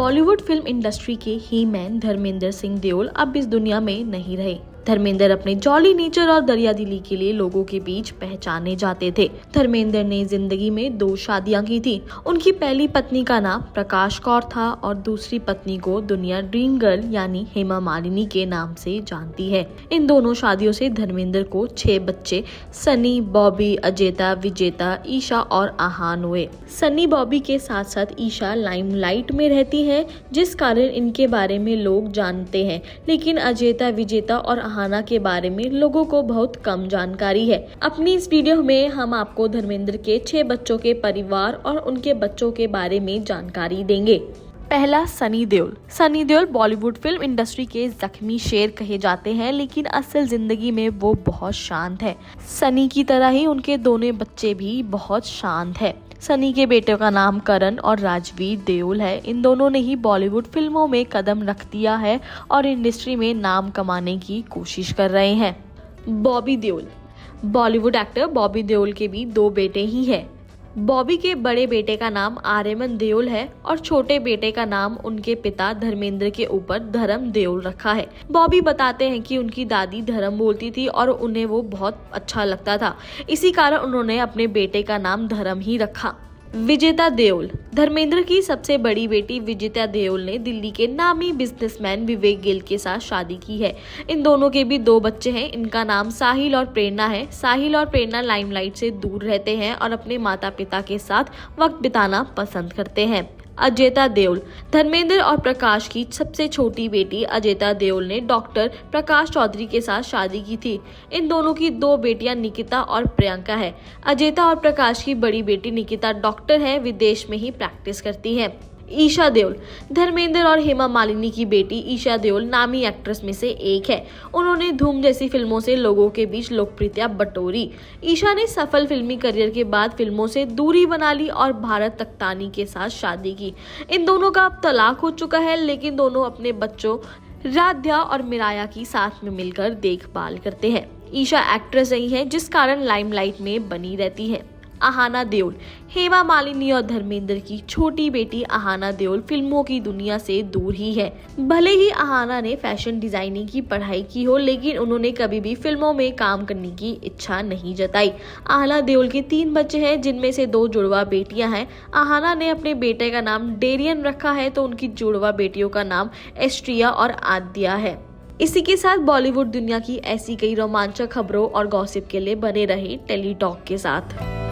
Bollywood film industry के ही man Dharmendra Singh Deol अब इस दुनिया में नहीं रहे। धर्मेंद्र अपने जॉली नेचर और दरियादिली के लिए लोगों के बीच पहचाने जाते थे। धर्मेंद्र ने जिंदगी में 2 शादियां की थी। उनकी पहली पत्नी का नाम प्रकाश कौर था और दूसरी पत्नी को दुनिया ड्रीम गर्ल यानी हेमा मालिनी के नाम से जानती है। इन दोनों शादियों से धर्मेंद्र को 6 बच्चे सनी, बॉबी, अजेता, विजेता, ईशा और आहान हुए। सनी बॉबी के साथ साथ ईशा लाइमलाइट में रहती है, जिस कारण इनके बारे में लोग जानते हैं, लेकिन अजेता, विजेता और आहाना के बारे में लोगों को बहुत कम जानकारी है। अपनी इस वीडियो में हम आपको धर्मेंद्र के 6 बच्चों के परिवार और उनके बच्चों के बारे में जानकारी देंगे। पहला, सनी देओल। सनी देओल बॉलीवुड फिल्म इंडस्ट्री के जख्मी शेर कहे जाते हैं, लेकिन असल जिंदगी में वो बहुत शांत है। सनी की तरह ही उनके दोनों बच्चे भी बहुत शांत है। सनी के बेटे का नाम करण और राजवीर देओल है। इन दोनों ने ही बॉलीवुड फिल्मों में कदम रख दिया है और इंडस्ट्री में नाम कमाने की कोशिश कर रहे हैं। बॉबी देओल। बॉलीवुड एक्टर बॉबी देओल के भी 2 बेटे ही हैं। बॉबी के बड़े बेटे का नाम आर्यमन देओल है और छोटे बेटे का नाम उनके पिता धर्मेंद्र के ऊपर धर्म देओल रखा है। बॉबी बताते हैं कि उनकी दादी धर्म बोलती थी और उन्हें वो बहुत अच्छा लगता था, इसी कारण उन्होंने अपने बेटे का नाम धर्म ही रखा। विजेता देओल। धर्मेंद्र की सबसे बड़ी बेटी विजेता देओल ने दिल्ली के नामी बिजनेसमैन विवेक गिल के साथ शादी की है। इन दोनों के भी 2 बच्चे हैं। इनका नाम साहिल और प्रेरणा है। साहिल और प्रेरणा लाइमलाइट से दूर रहते हैं और अपने माता पिता के साथ वक्त बिताना पसंद करते हैं। अजेता देओल। धर्मेंद्र और प्रकाश की सबसे छोटी बेटी अजेता देओल ने डॉक्टर प्रकाश चौधरी के साथ शादी की थी। इन दोनों की 2 बेटियां निकिता और प्रियंका है। अजेता और प्रकाश की बड़ी बेटी निकिता डॉक्टर है, विदेश में ही प्रैक्टिस करती है। ईशा देओल। धर्मेंद्र और हेमा मालिनी की बेटी ईशा देओल नामी एक्ट्रेस में से एक है। उन्होंने धूम जैसी फिल्मों से लोगों के बीच लोकप्रियता बटोरी। ईशा ने सफल फिल्मी करियर के बाद फिल्मों से दूरी बना ली और भारत तख्तानी के साथ शादी की। इन दोनों का अब तलाक हो चुका है, लेकिन दोनों अपने बच्चों राध्या और मिराया की साथ में मिलकर देखभाल करते हैं। ईशा एक्ट्रेस रही है, जिस कारण लाइमलाइट में बनी रहती है। आहाना देओल। हेमा मालिनी और धर्मेंद्र की छोटी बेटी आहाना देओल फिल्मों की दुनिया से दूर ही है। भले ही आहाना ने फैशन डिजाइनिंग की पढ़ाई की हो, लेकिन उन्होंने कभी भी फिल्मों में काम करने की इच्छा नहीं जताई। आहाना देओल के 3 बच्चे हैं, जिनमें से 2 जुड़वा बेटियां हैं। आहाना ने अपने बेटे का नाम डेरियन रखा है, तो उनकी जुड़वा बेटियों का नाम एस्ट्रिया और आद्या है। इसी के साथ बॉलीवुड दुनिया की ऐसी कई रोमांचक खबरों और गॉसिप के लिए बने रहे टेली टॉक के साथ।